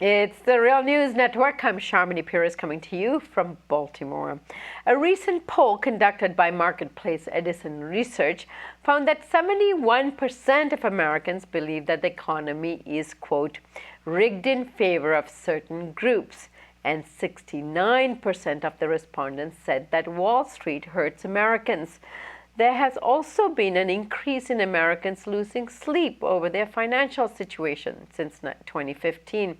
It's the Real News Network. I'm Sharmini Pires coming to you from Baltimore. A recent poll conducted by Marketplace Edison Research found that 71% of Americans believe that the economy is, quote, rigged in favor of certain groups, and 69% of the respondents said that Wall Street hurts Americans. There has also been an increase in Americans losing sleep over their financial situation since 2015.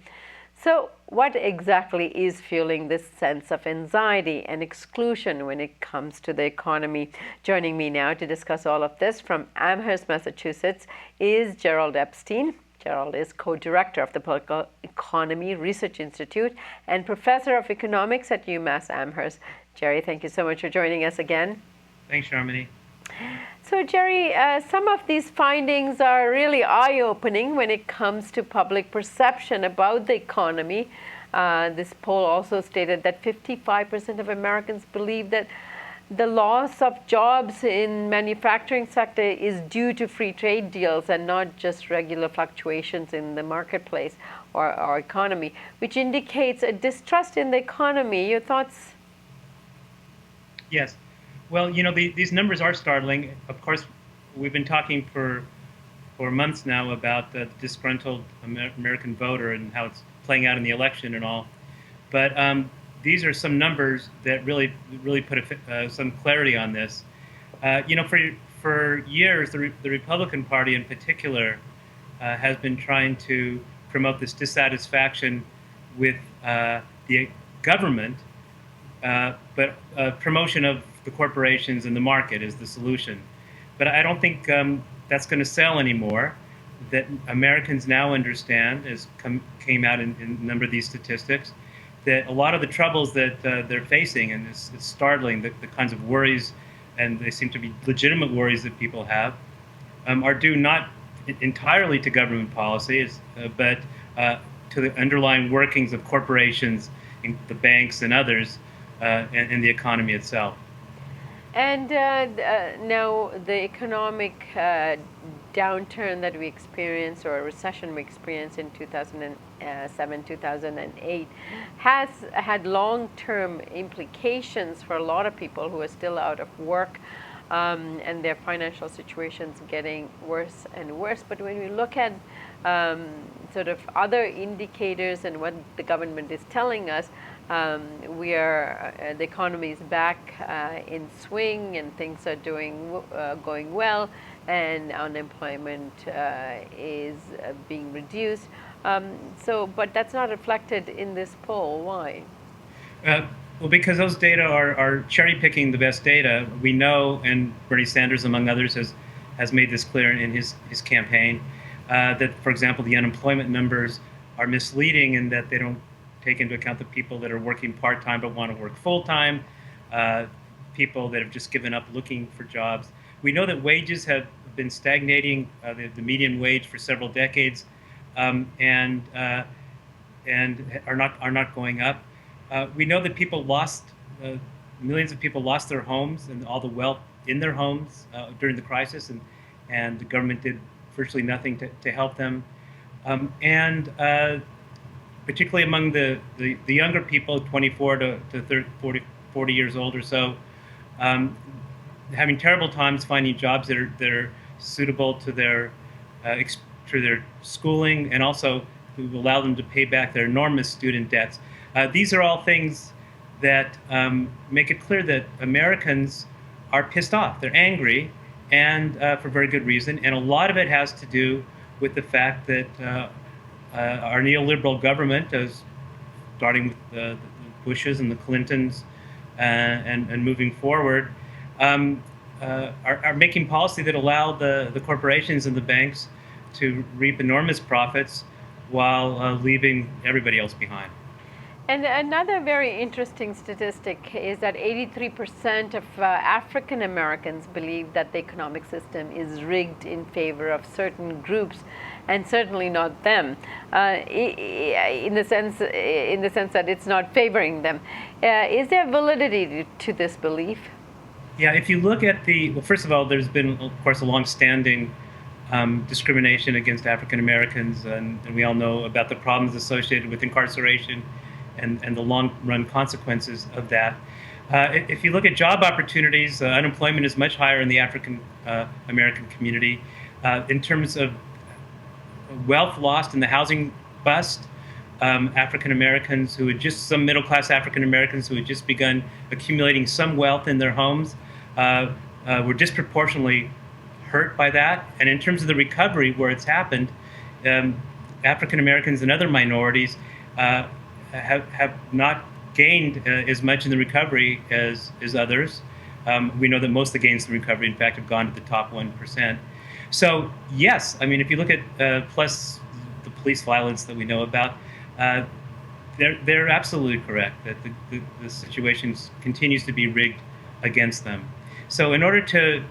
So, what exactly is fueling this sense of anxiety and exclusion when it comes to the economy? Joining me now to discuss all of this from Amherst, Massachusetts, is Gerald Epstein. Gerald is co-director of the Political Economy Research Institute and professor of economics at UMass Amherst. Jerry, thank you so much for joining us again. Thanks, Sharmini. So, Jerry, some of these findings are really eye-opening when it comes to public perception about the economy. This poll also stated that 55% of Americans believe that the loss of jobs in manufacturing sector is due to free trade deals and not just regular fluctuations in the marketplace or economy, which indicates a distrust in the economy. Your thoughts? Yes. Well, these numbers are startling. Of course, we've been talking for months now about the disgruntled American voter and how it's playing out in the election and all. But these are some numbers that really put some clarity on this. For years, the Republican Party in particular has been trying to promote this dissatisfaction with the government, but promotion of the corporations and the market is the solution. But I don't think that's going to sell anymore. That Americans now understand, as came out in a number of these statistics, that a lot of the troubles that they're facing, and it's startling, the kinds of worries, and they seem to be legitimate worries that people have, are due not entirely to government policies, but to the underlying workings of corporations, the banks and others, and the economy itself. And now the economic downturn that we experienced, or recession we experienced in 2007, 2008, has had long-term implications for a lot of people who are still out of work, and their financial situations getting worse and worse. But when we look at sort of other indicators and what the government is telling us, the economy is back in swing, and things are going well, and unemployment is being reduced. But that's not reflected in this poll. Why? Well, because those data are cherry picking the best data. We know, and Bernie Sanders, among others, has made this clear in his campaign, that, for example, the unemployment numbers are misleading in that they don't take into account the people that are working part-time but want to work full-time, people that have just given up looking for jobs. We know that wages have been stagnating, the median wage for several decades, and are not going up. We know that millions of people lost their homes and all the wealth in their homes during the crisis, and the government did virtually nothing to help them. Particularly among the younger people, 24 to 30, 40 years old or so, having terrible times finding jobs that are suitable to their schooling, and also to allow them to pay back their enormous student debts. These are all things that make it clear that Americans are pissed off. They're angry, and for very good reason. And a lot of it has to do with the fact that our neoliberal government, starting with the Bushes and the Clintons, and moving forward, are making policy that allow the corporations and the banks to reap enormous profits while leaving everybody else behind. And another very interesting statistic is that 83% of African Americans believe that the economic system is rigged in favor of certain groups, and certainly not them, in the sense that it's not favoring them. Is there validity to this belief? Yeah, if you look at well, first of all, there's been, of course, a long-standing discrimination against African Americans, and we all know about the problems associated with incarceration and the long-run consequences of that. If you look at job opportunities, unemployment is much higher in the African American community. In terms of wealth lost in the housing bust, African Americans who had just, some middle class African Americans who had just begun accumulating some wealth in their homes were disproportionately hurt by that. And in terms of the recovery where it's happened, African Americans and other minorities have not gained as much in the recovery as others. We know that most of the gains in the recovery, in fact, have gone to the top 1%. So yes, I mean, if you look at plus the police violence that we know about, they're absolutely correct that the situation continues to be rigged against them. So in order to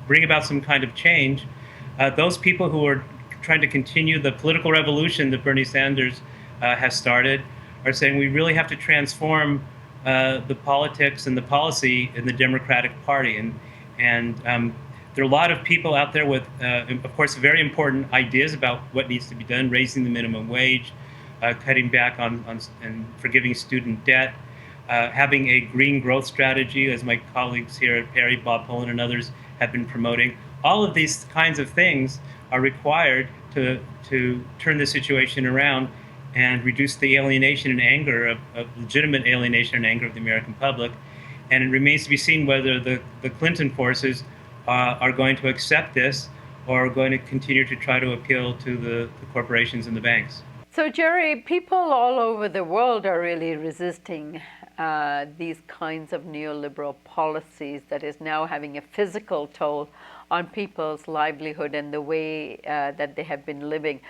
bring about some kind of change, those people who are trying to continue the political revolution that Bernie Sanders has started are saying we really have to transform the politics and the policy in the Democratic Party. And there are a lot of people out there with, of course, very important ideas about what needs to be done: raising the minimum wage, cutting back on and forgiving student debt, having a green growth strategy, as my colleagues here at Perry, Bob Pullen, and others have been promoting. All of these kinds of things are required to turn the situation around and reduce the alienation and anger of legitimate alienation and anger of the American public. And it remains to be seen whether the Clinton forces are going to accept this or are going to continue to try to appeal to the corporations and the banks. So, Jerry, people all over the world are really resisting these kinds of neoliberal policies that is now having a physical toll on people's livelihood and the way that they have been living.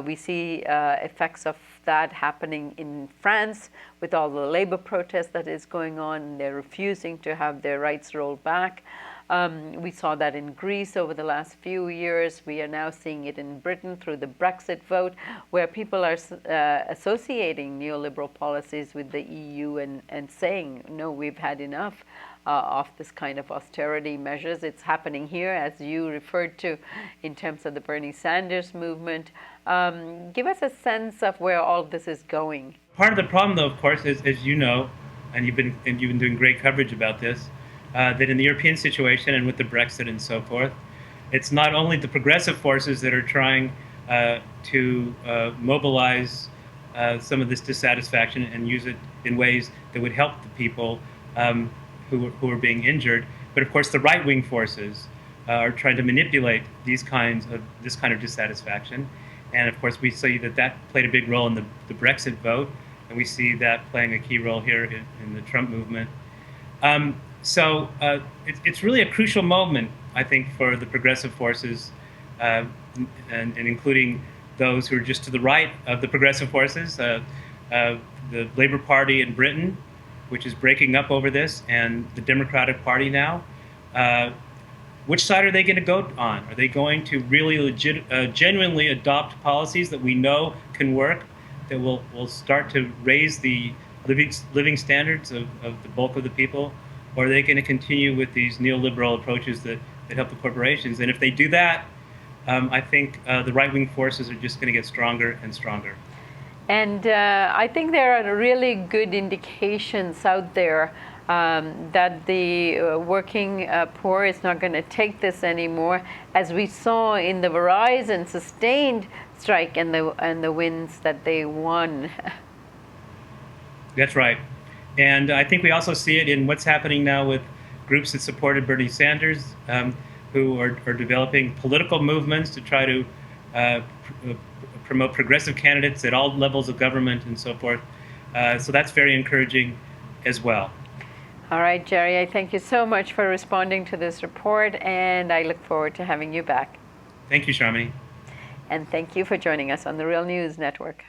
We see effects of that happening in France with all the labor protests that is going on. They're refusing to have their rights rolled back. We saw that in Greece over the last few years. We are now seeing it in Britain through the Brexit vote, where people are associating neoliberal policies with the EU and saying, no, we've had enough of this kind of austerity measures. It's happening here, as you referred to, in terms of the Bernie Sanders movement. Give us a sense of where all this is going. Part of the problem, though, of course, is, as you know, and you've been doing great coverage about this, that in the European situation and with the Brexit and so forth, it's not only the progressive forces that are trying to mobilize some of this dissatisfaction and use it in ways that would help the people who are being injured, but of course the right-wing forces are trying to manipulate this kind of dissatisfaction. And of course we see that played a big role in the Brexit vote, and we see that playing a key role here in the Trump movement. So it's really a crucial moment, I think, for the progressive forces, and including those who are just to the right of the progressive forces, the Labour Party in Britain, which is breaking up over this, and the Democratic Party now. Which side are they going to go on? Are they going to really genuinely adopt policies that we know can work, that will start to raise the living standards of the bulk of the people? Or are they going to continue with these neoliberal approaches that help the corporations? And if they do that, I think the right-wing forces are just going to get stronger and stronger. And I think there are really good indications out there that the working poor is not going to take this anymore, as we saw in the Verizon sustained strike and the wins that they won. That's right. And I think we also see it in what's happening now with groups that supported Bernie Sanders, who are developing political movements to try to promote progressive candidates at all levels of government and so forth. So that's very encouraging as well. All right, Jerry, I thank you so much for responding to this report, and I look forward to having you back. Thank you, Sharmini. And thank you for joining us on the Real News Network.